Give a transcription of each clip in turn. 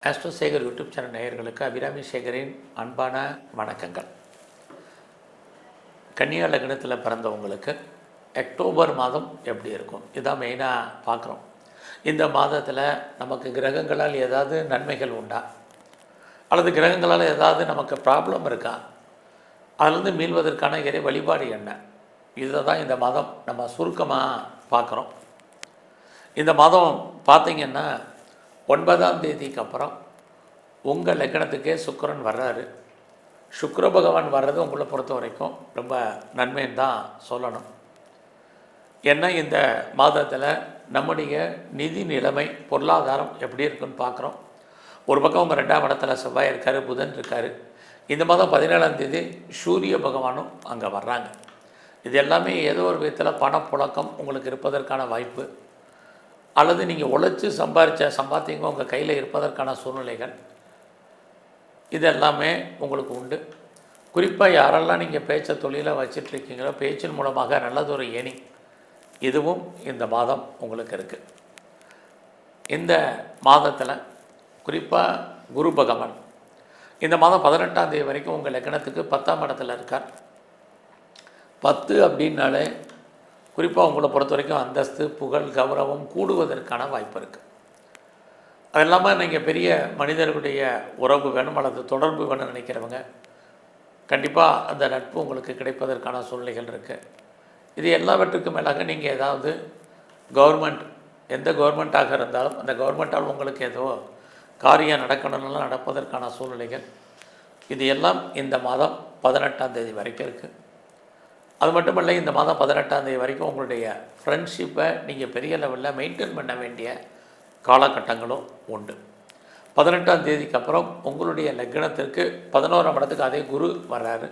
Astro Sekar YouTube channel நேயர்களுக்கு அபிராமி சேகரின் அன்பான வணக்கங்கள். கன்னியா லக்னத்தில் பிறந்தவங்களுக்கு அக்டோபர் மாதம் எப்படி இருக்கும், இதான் மெயினாக பார்க்குறோம். இந்த மாதத்தில் நமக்கு கிரகங்களால் ஏதாவது நன்மைகள் உண்டா, அல்லது கிரகங்களால் ஏதாவது நமக்கு ப்ராப்ளம் இருக்கா, அதிலிருந்து மீள்வதற்கான இறை வழிபாடு என்ன, இதை தான் இந்த மாதம் நம்ம சுருக்கமாக பார்க்குறோம். இந்த மாதம் பார்த்திங்கன்னா 9ஆம் தேதிக்கு அப்புறம் உங்கள் லக்னத்துக்கே சுக்கிரன் வர்றாரு. சுக்கிர பகவான் வர்றது உங்களை பொறுத்த வரைக்கும் ரொம்ப நன்மைன்னு தான் சொல்லணும். ஏன்னா இந்த மாதத்தில் நம்முடைய நிதி நிலைமை, பொருளாதாரம் எப்படி இருக்குன்னு பார்க்குறோம். ஒரு பக்கம் உங்கள் 2ஆம் இடத்துல செவ்வாய் இருக்கார், புதன் இருக்கார். இந்த மாதம் 17ஆம் தேதி சூரிய பகவானும் அங்கே வர்றாங்க. இது எல்லாமே ஏதோ ஒரு விதத்தில் பணப்புழக்கம் உங்களுக்கு இருப்பதற்கான வாய்ப்பு, அல்லது நீங்கள் உழைச்சி சம்பாதிச்ச சம்பாத்தியங்க உங்கள் கையில் இருப்பதற்கான சூழ்நிலைகள், இது எல்லாமே உங்களுக்கு உண்டு. குறிப்பாக யாரெல்லாம் நீங்கள் பேச்ச தொழிலை வச்சிட்ருக்கீங்களோ, பேச்சின் மூலமாக நல்லதொரு ஏணி, இதுவும் இந்த மாதம் உங்களுக்கு இருக்குது. இந்த மாதத்தில் குறிப்பாக குரு பகவான் இந்த மாதம் 18ஆம் தேதி வரைக்கும் உங்கள் லக்னத்துக்கு 10ஆம் இடத்துல இருக்கார். 10 அப்படின்னாலே குறிப்பாக உங்களை பொறுத்த வரைக்கும் அந்தஸ்து, புகழ், கௌரவம் கூடுவதற்கான வாய்ப்பு இருக்குது. அது இல்லாமல் நீங்கள் பெரிய மனிதர்களுடைய உறவு வேணும் அல்லது தொடர்பு வேணும்னு நினைக்கிறவங்க கண்டிப்பாக அந்த நட்பு உங்களுக்கு கிடைப்பதற்கான சூழ்நிலைகள் இருக்குது. இது எல்லாவற்றுக்கும் மேலாக நீங்கள் ஏதாவது கவர்மெண்ட், எந்த கவர்மெண்ட்டாக இருந்தாலும் அந்த கவர்மெண்ட்டால் உங்களுக்கு ஏதோ காரியம் நடக்கணும்னாலும் நடப்பதற்கான சூழ்நிலைகள், இது எல்லாம் இந்த மாதம் 18ஆம் தேதி வரைக்கும் இருக்குது. அது மட்டும் இல்லை, இந்த மாதம் 18ஆம் தேதி வரைக்கும் உங்களுடைய ஃப்ரெண்ட்ஷிப்பை நீங்கள் பெரிய லெவலில் மெயின்டைன் பண்ண வேண்டிய காலகட்டங்களும் உண்டு. 18ஆம் தேதிக்கு அப்புறம் உங்களுடைய லக்னத்திற்கு 11ஆம் இடத்துக்கு அதே குரு வர்றாரு.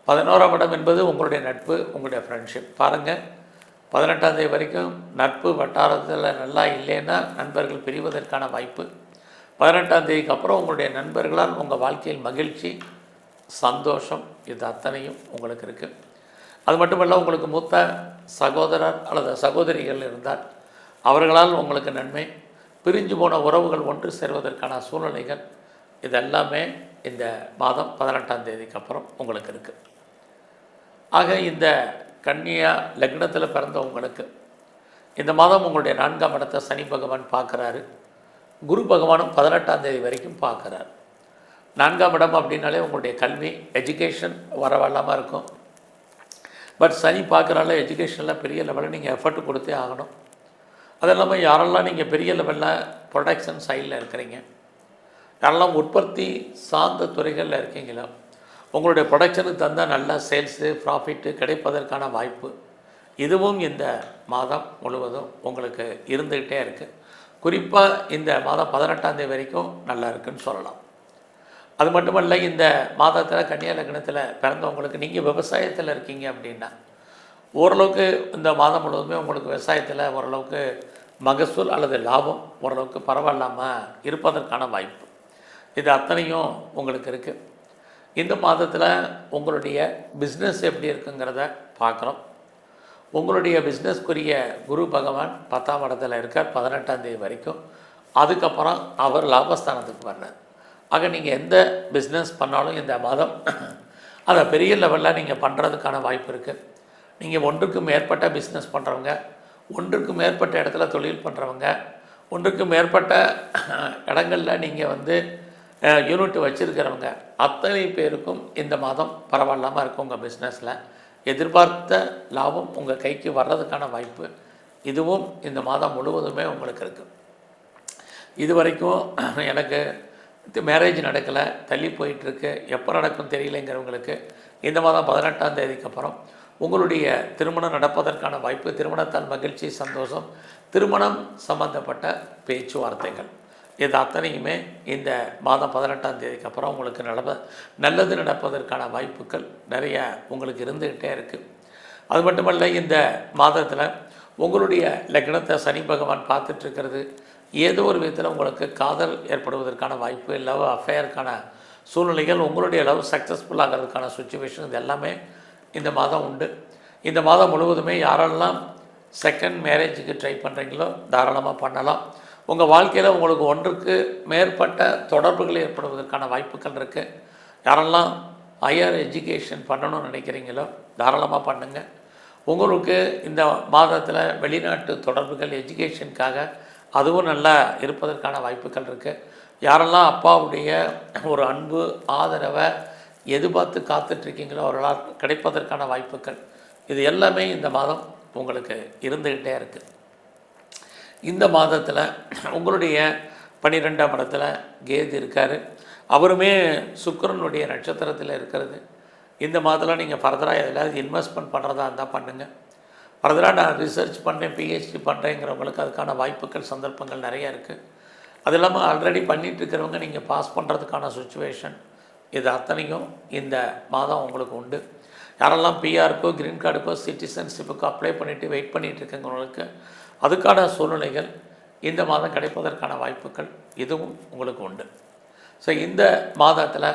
11ஆம் இடம் என்பது உங்களுடைய நட்பு, உங்களுடைய ஃப்ரெண்ட்ஷிப். பாருங்கள், 18ஆம் தேதி வரைக்கும் நட்பு வட்டாரத்தில் நல்லா இல்லைன்னா நண்பர்கள் பிரிவதற்கான வாய்ப்பு. 18ஆம் தேதிக்கு அப்புறம் உங்களுடைய நண்பர்களால் உங்கள் வாழ்க்கையில் மகிழ்ச்சி, சந்தோஷம், இது அத்தனையும் உங்களுக்கு இருக்குது. அது மட்டுமல்ல, உங்களுக்கு மூத்த சகோதரர் அல்லது சகோதரிகள் இருந்தால் அவர்களால் உங்களுக்கு நன்மை, பிரிஞ்சு போன உறவுகள் ஒன்று சேர்வதற்கான சூழ்நிலைகள், இதெல்லாமே இந்த மாதம் 18ஆம் தேதிக்கு அப்புறம் உங்களுக்கு இருக்குது. ஆக இந்த கன்னியா லக்னத்தில் பிறந்தவங்களுக்கு இந்த மாதம் உங்களுடைய 4ஆம் இடத்தை சனி பகவான் பார்க்குறாரு. குரு பகவானும் 18ஆம் தேதி வரைக்கும் பார்க்குறாரு. 4ஆம் இடம் அப்படின்னாலே உங்களுடைய கல்வி, எஜுகேஷன் வரவல்லாமல் இருக்கும். பட் சனி பார்க்குறால எஜுகேஷனில் பெரிய லெவலில் நீங்கள் எஃபர்ட் கொடுத்தே ஆகணும். அது இல்லாமல் யாரெல்லாம் நீங்கள் பெரிய லெவலில் ப்ரொடக்ஷன் சைடில் இருக்கிறீங்க, யாரெல்லாம் உற்பத்தி சார்ந்த துறைகளில் இருக்கீங்களோ, உங்களுடைய ப்ரொடக்ஷனுக்கு தந்தால் நல்ல சேல்ஸு, ப்ராஃபிட்டு கிடைப்பதற்கான வாய்ப்பு, இதுவும் இந்த மாதம் முழுவதும் உங்களுக்கு இருந்துக்கிட்டே இருக்குது. குறிப்பாக இந்த மாதம் 18ஆம் தேதி வரைக்கும் நல்லா இருக்குதுன்னு சொல்லலாம். அது மட்டுமல்ல, இந்த மாதத்தில் கன்னியா லக்னத்தில் பிறந்தவங்களுக்கு நீங்கள் விவசாயத்தில் இருக்கீங்க அப்படின்னா ஓரளவுக்கு இந்த மாதம் முழுவதுமே உங்களுக்கு விவசாயத்தில் ஓரளவுக்கு மகசூல் அல்லது லாபம் ஓரளவுக்கு பரவாயில்லாமல் இருப்பதற்கான வாய்ப்பு, இது அத்தனையும் உங்களுக்கு இருக்குது. இந்த மாதத்தில் உங்களுடைய பிஸ்னஸ் எப்படி இருக்குங்கிறத பார்க்குறோம். உங்களுடைய பிஸ்னஸ்க்குரிய குரு பகவான் 10ஆம் இடத்துல இருக்கார் 18ஆம் தேதி வரைக்கும். அதுக்கப்புறம் அவர் லாபஸ்தானத்துக்கு வர்றார். ஆக நீங்கள் எந்த பிஸ்னஸ் பண்ணாலும் இந்த மாதம் அதை பெரிய லெவலில் நீங்கள் பண்ணுறதுக்கான வாய்ப்பு இருக்குது. நீங்கள் ஒன்றுக்கு மேற்பட்ட பிஸ்னஸ் பண்ணுறவங்க, ஒன்றுக்கு மேற்பட்ட இடத்துல தொழில் பண்ணுறவங்க, ஒன்றுக்கு மேற்பட்ட இடங்களில் நீங்கள் யூனிட் வச்சுருக்கிறவங்க அத்தனை பேருக்கும் இந்த மாதம் பரவாயில்லாமல் இருக்கும். உங்கள் பிஸ்னஸில் எதிர்பார்த்த லாபம் உங்கள் கைக்கு வர்றதுக்கான வாய்ப்பு, இதுவும் இந்த மாதம் முழுவதுமே உங்களுக்கு இருக்குது. இது வரைக்கும் எனக்கு மேரேஜ் நடக்கலை, தள்ளி போயிட்டுருக்கு, எப்போ நடக்கும் தெரியலைங்கிறவங்களுக்கு இந்த மாதம் 18ஆம் தேதிக்கு அப்புறம் உங்களுடைய திருமணம் நடப்பதற்கான வாய்ப்பு, திருமணத்தால் மகிழ்ச்சி, சந்தோஷம், திருமணம் சம்பந்தப்பட்ட பேச்சுவார்த்தைகள், இது அத்தனையுமே இந்த மாதம் 18ஆம் தேதிக்கு அப்புறம் உங்களுக்கு நல்லது நடப்பதற்கான வாய்ப்புகள் நிறைய உங்களுக்கு இருந்துக்கிட்டே இருக்குது. அது மட்டுமல்ல, இந்த மாதத்தில் உங்களுடைய லக்னத்தை சனி பகவான் பார்த்துட்ருக்கிறது ஏதோ ஒரு விதத்தில் உங்களுக்கு காதல் ஏற்படுவதற்கான வாய்ப்பு, லவ் அஃபேருக்கான சூழ்நிலைகள், உங்களுடைய லவ் சக்ஸஸ்ஃபுல் ஆகிறதுக்கான சுச்சுவேஷன், இது எல்லாமே இந்த மாதம் உண்டு. இந்த மாதம் முழுவதுமே யாரெல்லாம் செகண்ட் மேரேஜுக்கு ட்ரை பண்ணுறீங்களோ தாராளமாக பண்ணலாம். உங்கள் வாழ்க்கையில் உங்களுக்கு ஒன்றுக்கு மேற்பட்ட தொடர்புகள் ஏற்படுவதற்கான வாய்ப்புகள் இருக்குது. யாரெல்லாம் ஹையர் எஜுகேஷன் பண்ணணும்னு நினைக்கிறீங்களோ தாராளமாக பண்ணுங்கள். உங்களுக்கு இந்த மாதத்தில் வெளிநாட்டு தொடர்புகள் எஜுகேஷனுக்காக அதுவும் நல்லா இருப்பதற்கான வாய்ப்புகள் இருக்குது. யாரெல்லாம் அப்பாவுடைய ஒரு அன்பு ஆதரவை எதிர்பார்த்து காத்துட்ருக்கீங்களோ அவர்களால் கிடைப்பதற்கான வாய்ப்புகள் இது எல்லாமே இந்த மாதம் உங்களுக்கு இருந்துக்கிட்டே இருக்குது. இந்த மாதத்தில் உங்களுடைய 12ஆம் இடத்துல கேது இருக்கார். அவருமே சுக்கிரனுடைய நட்சத்திரத்தில் இருக்கிறது. இந்த மாதத்தில் நீங்கள் ஃபர்தராக எதாவது இன்வெஸ்ட்மெண்ட் பண்ணுறதா இருந்தால் பண்ணுங்கள். ஃபர்தராக நான் ரிசர்ச் பண்ணேன், பிஹெச்டி பண்ணுறேங்கிறவங்களுக்கு அதுக்கான வாய்ப்புகள் சந்தர்ப்பங்கள் நிறையா இருக்குது. அது இல்லாமல் ஆல்ரெடி பண்ணிகிட்ருக்கிறவங்க நீங்கள் பாஸ் பண்ணுறதுக்கான சுச்சுவேஷன் இது அத்தனையும் இந்த மாதம் உங்களுக்கு உண்டு. யாரெல்லாம் பிஆருக்கோ க்ரீன் கார்டுக்கோ சிட்டிசன்ஷிப்புக்கோ அப்ளை பண்ணிவிட்டு வெயிட் பண்ணிகிட்ருக்கவங்களுக்கு அதுக்கான சூழ்நிலைகள் இந்த மாதம் கிடைப்பதற்கான வாய்ப்புகள் இதுவும் உங்களுக்கு உண்டு. ஸோ இந்த மாதத்தில்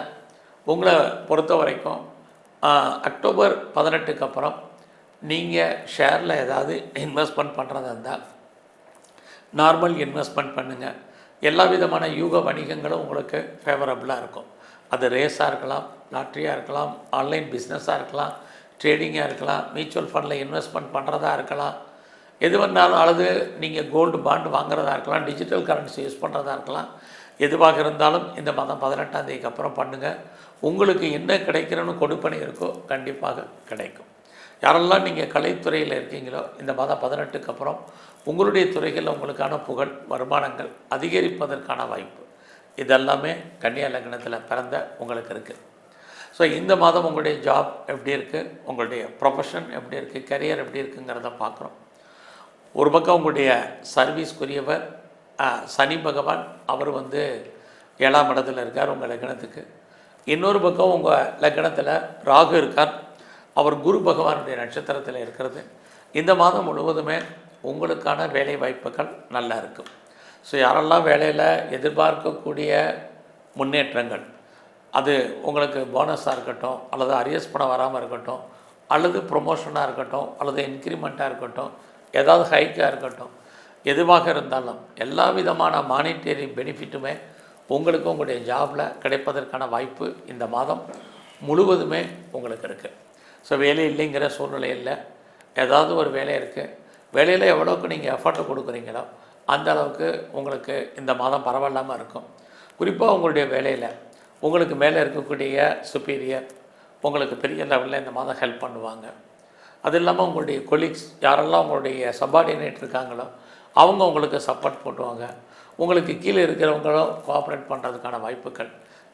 உங்களை பொறுத்த வரைக்கும் அக்டோபர் 18க்கு அப்புறம் நீங்கள் ஷேரில் ஏதாவது இன்வெஸ்ட்மெண்ட் பண்ணுறதா இருந்தால் நார்மல் இன்வெஸ்ட்மெண்ட் பண்ணுங்கள். எல்லா விதமான யூக வணிகங்களும் உங்களுக்கு ஃபேவரபுளாக இருக்கும். அது ரேஸாக இருக்கலாம், லாட்ரியாக இருக்கலாம், ஆன்லைன் பிஸ்னஸாக இருக்கலாம், ட்ரேடிங்காக இருக்கலாம், மியூச்சுவல் ஃபண்டில் இன்வெஸ்ட்மெண்ட் பண்ணுறதா இருக்கலாம், எது வந்தாலும், அல்லது நீங்கள் கோல்டு பாண்டு வாங்குறதா இருக்கலாம், டிஜிட்டல் கரன்சி யூஸ் பண்ணுறதா இருக்கலாம். எதுவாக இருந்தாலும் இந்த மாதம் 18ஆம் தேதிக்கு அப்புறம் பண்ணுங்கள். உங்களுக்கு என்ன கிடைக்கிறன்னு கொடுப்பனை இருக்கோ கண்டிப்பாக கிடைக்கும். யாரெல்லாம் நீங்கள் கலைத்துறையில் இருக்கீங்களோ இந்த மாதம் 18க்கு அப்புறம் உங்களுடைய துறைகளில் உங்களுக்கான புகழ் வருமானங்கள் அதிகரிப்பதற்கான வாய்ப்பு இதெல்லாமே கன்னியா லக்னத்தில் பிறந்த உங்களுக்கு இருக்குது. ஸோ இந்த மாதம் உங்களுடைய ஜாப் எப்படி இருக்குது, உங்களுடைய ப்ரொஃபஷன் எப்படி இருக்குது, கரியர் எப்படி இருக்குங்கிறத பார்க்குறோம். ஒரு பக்கம் உங்களுடைய சர்வீஸ்க்குரியவர் சனி பகவான் அவர் 7ஆம் இடத்துல இருக்கார் உங்கள் லக்னத்துக்கு. இன்னொரு பக்கம் உங்கள் லக்னத்தில் ராகு இருக்கார், அவர் குரு பகவானுடைய நட்சத்திரத்தில் இருக்கிறது. இந்த மாதம் முழுவதுமே உங்களுக்கான வேலை வாய்ப்புகள் நல்லா இருக்கும். ஸோ யாரெல்லாம் வேலையில் எதிர்பார்க்கக்கூடிய முன்னேற்றங்கள், அது உங்களுக்கு போனஸாக இருக்கட்டும், அல்லது அரியர்ஸ் பணம் வராமல் இருக்கட்டும், அல்லது ப்ரொமோஷனாக இருக்கட்டும், அல்லது இன்க்ரிமெண்ட்டாக இருக்கட்டும், ஏதாவது ஹைக்காக இருக்கட்டும், எதுவாக இருந்தாலும் எல்லா விதமான மானிட்டரி பெனிஃபிட்டுமே உங்களுக்கு உங்களுடைய ஜாபில் கிடைப்பதற்கான வாய்ப்பு இந்த மாதம் முழுவதுமே உங்களுக்கு இருக்குது. ஸோ வேலை இல்லைங்கிற சூழ்நிலையில் ஏதாவது ஒரு வேலை இருக்குது, வேலையில் எவ்வளோக்கு நீங்கள் எஃபர்ட்டை கொடுக்குறீங்களோ அந்த அளவுக்கு உங்களுக்கு இந்த மாதம் பரவாயில்லாமல் இருக்கும். குறிப்பாக உங்களுடைய வேலையில் உங்களுக்கு மேலே இருக்கக்கூடிய சுப்பீரியர் உங்களுக்கு பெரிய லெவலில் இந்த மாதம் ஹெல்ப் பண்ணுவாங்க. அது இல்லாமல் உங்களுடைய கொலீக்ஸ் யாரெல்லாம் உங்களுடைய சப்பார்டினேட் இருக்காங்களோ அவங்க உங்களுக்கு சப்போர்ட் போட்டுவாங்க. உங்களுக்கு கீழே இருக்கிறவங்களும் கோஆப்ரேட் பண்ணுறதுக்கான வாய்ப்புகள்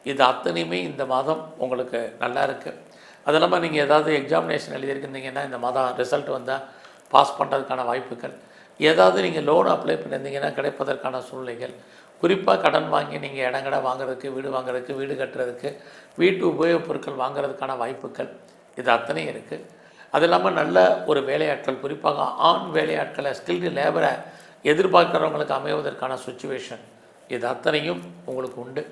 இது அத்தனையுமே இந்த மாதம் உங்களுக்கு நல்லா இருக்குது. அது இல்லாமல் நீங்கள் ஏதாவது எக்ஸாமினேஷன் எழுதியிருந்தீங்கன்னா இந்த மாதம் ரிசல்ட் வந்தால் பாஸ் பண்ணுறதுக்கான வாய்ப்புகள், ஏதாவது நீங்கள் லோன் அப்ளை பண்ணியிருந்தீங்கன்னா கிடைப்பதற்கான சூழ்நிலைகள், குறிப்பாக கடன் வாங்கி நீங்கள் இடங்கடை வாங்குறதுக்கு, வீடு வாங்குறதுக்கு, வீடு கட்டுறதுக்கு, வீட்டு உபயோகப் பொருட்கள் வாங்குறதுக்கான வாய்ப்புகள் இது அத்தனையும் இருக்குது. அது இல்லாமல் நல்ல ஒரு வேலையாட்கள், குறிப்பாக ஆண் வேலையாட்களை, ஸ்கில்டு லேபரை எதிர்பார்க்குறவங்களுக்கு அமைவதற்கான சுச்சுவேஷன் இது அத்தனையும் உங்களுக்கு உண்டு.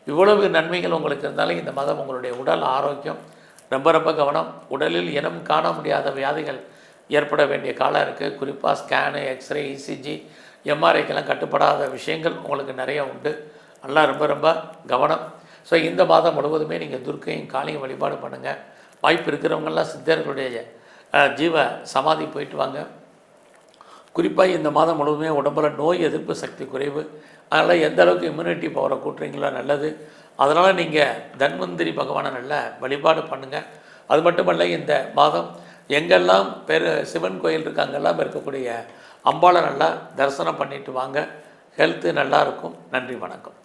இவ்வளவு நன்மைகள் உங்களுக்கு இருந்தாலும் இந்த மாதம் உங்களுடைய உடல் ஆரோக்கியம் ரொம்ப ரொம்ப கவனம். உடலில் இனம் காண முடியாத வியாதிகள் ஏற்பட வேண்டிய காலம் இருக்குது. குறிப்பாக ஸ்கேனு, எக்ஸ்ரே, இசிஜி, எம்ஆர்ஐக்கெல்லாம் கட்டுப்படாத விஷயங்கள் உங்களுக்கு நிறைய உண்டு. எல்லாம் ரொம்ப ரொம்ப கவனம். ஸோ இந்த மாதம் முழுவதுமே நீங்கள் துர்க்கையும் காளியும் வழிபாடு பண்ணுங்கள். வாய்ப்பு இருக்கிறவங்கெல்லாம் சித்தர்களுடைய ஜீவ சமாதி போயிட்டு வாங்க. குறிப்பாக இந்த மாதம் முழுவதுமே உடம்புல நோய் எதிர்ப்பு சக்தி குறைவு, அதனால் எந்த அளவுக்கு இம்யூனிட்டி பவரை கூட்டுறீங்களோ நல்லது. அதனால் நீங்கள் தன்வந்திரி பகவானை நல்லா வழிபாடு பண்ணுங்கள். அது மட்டுமல்ல இந்த மாதம் எங்கெல்லாம் சிவன் கோயில் இருக்குது அங்கெல்லாம் இருக்கக்கூடிய அம்பாளை நல்லா தரிசனம் பண்ணிட்டு வாங்க. ஹெல்த்து நல்லாயிருக்கும். நன்றி, வணக்கம்.